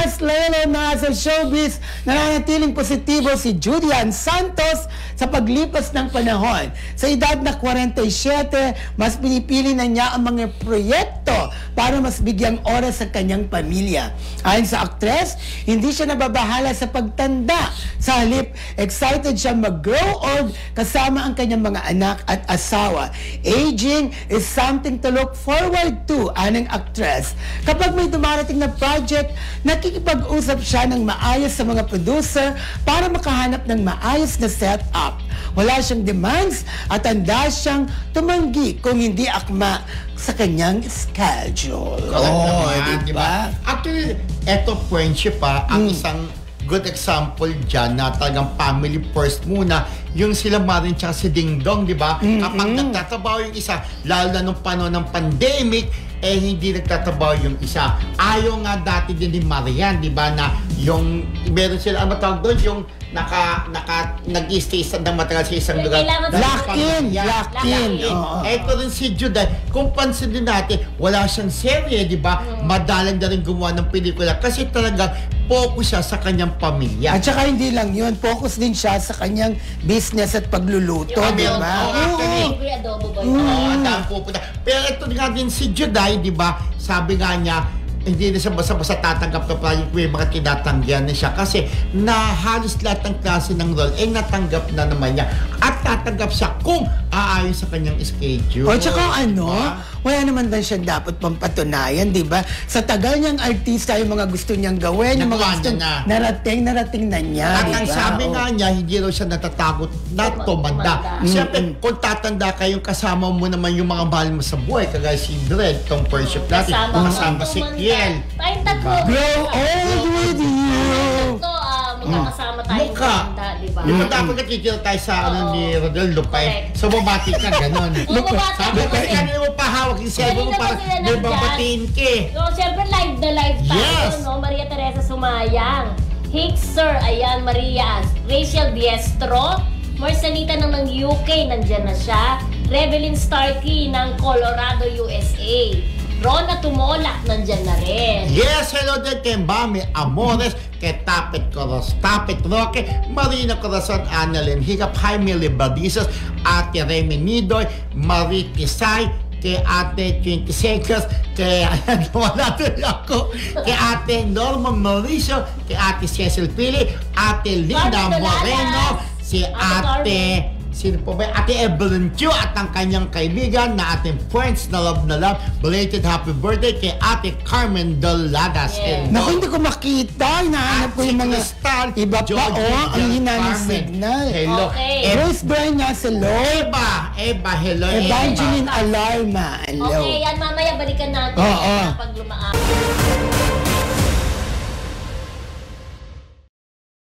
Yes, lalo na sa showbiz, nananatiling positibo si Julian Santos sa paglipas ng panahon. Sa edad na 47, mas pinipili na niya ang mga proyekto para mas bigyang oras sa kanyang pamilya. Ayon sa aktres, hindi siya nababahala sa pagtanda. Sa halip, excited siya mag-grow old kasama ang kanyang mga anak at asawa. Aging is something to look forward to, anong aktres. Kapag may dumarating na project, nakikipag-usap siya ng maayos sa mga producer para makahanap ng maayos na setup. Wala siyang demands at handa siyang tumanggi kung hindi akma sa kanyang schedule. Diba? Actually, eto friendship ang isang good example dyan na talagang family first muna. Yung sila Marin tsaka si Ding Dong, di ba? Kapag nagtatrabaho yung isa, lalo na nung panahon ng pandemic, hindi nagtatrabaho yung isa. Ayaw nga dati din ni Marian, di ba, na yung, meron sila, ang matawag doon, yung nag-stay ng matagal sa isang lugar. Lock-in. Ito rin si Juday. Kung pansin din natin, wala siyang serye, di ba? Madalang na rin gumawa ng pelikula kasi talagang focus siya sa kanyang pamilya. At saka hindi lang yun, focus din siya sa kanyang business at pagluluto, di ba? Pero ito nga din si Juday, di ba? Sabi nga niya, hindi na siya basta-basta tatanggap na project, may mga tinatanggihan na siya kasi na halos lahat ng klase ng role natanggap na naman niya at tatanggap siya kung aayon sa kanyang schedule. O tsaka wala naman din siya dapat pampatunayan, di ba? Sa tagal niyang artista, yung mga gusto niyang gawin, yung mga gusto narating na niya, at ang sabi nga niya, hindi raw siya natatakot na tumanda. Siyempre, kung tatanda kayong kasama mo naman yung mga mahal mo sa buhay, kagaya si Dredd, tong friendship natin, kasama si Kiel. Tayong tatlo. Grow old with you. Magkakasama tayo maganda, di ba? Yung dapat nakikita tayo sa ni Rodel Lupay. So, bumati ka, gano'n. Sabi ko, kanina mo pa hawak yung cellphone mo para may babatiin ka. So, siyempre live na live tayo, no? Maria Teresa Sumayang, Hickser, ayan, Maria, Rachel Diestro, Marcelita ng UK, nandyan na siya, Revelyn Starkey ng Colorado, USA, Rona Tumolak, nandyan na rin. Yes, hello din kay Mami Amores, kay Tapet Roque, Marina Corazon, Annalyn Hiccup, Jaime Libadizas, Ate Remy Nidoy, Marie Tisay, kay Ate 20 Seconds, kay wala din ako, kay Ate Norma Mauricio, kay Ate Cecil Pili, Ate Linda Moreno, si Ate sino po ba? Ate Evelyn Chu at ang kanyang kaibigan na ating friends na love, belated happy birthday kay Ate Carmen Doladas. Naku, hindi ko makita. Hinahanap ko yung mga iba pa. Ang hina ng signal. Hello. Rose Brian Nasalo. Eva, hello. Evangeline Alarma. Hello. Okay, yan mamaya balikan natin pag lumaan.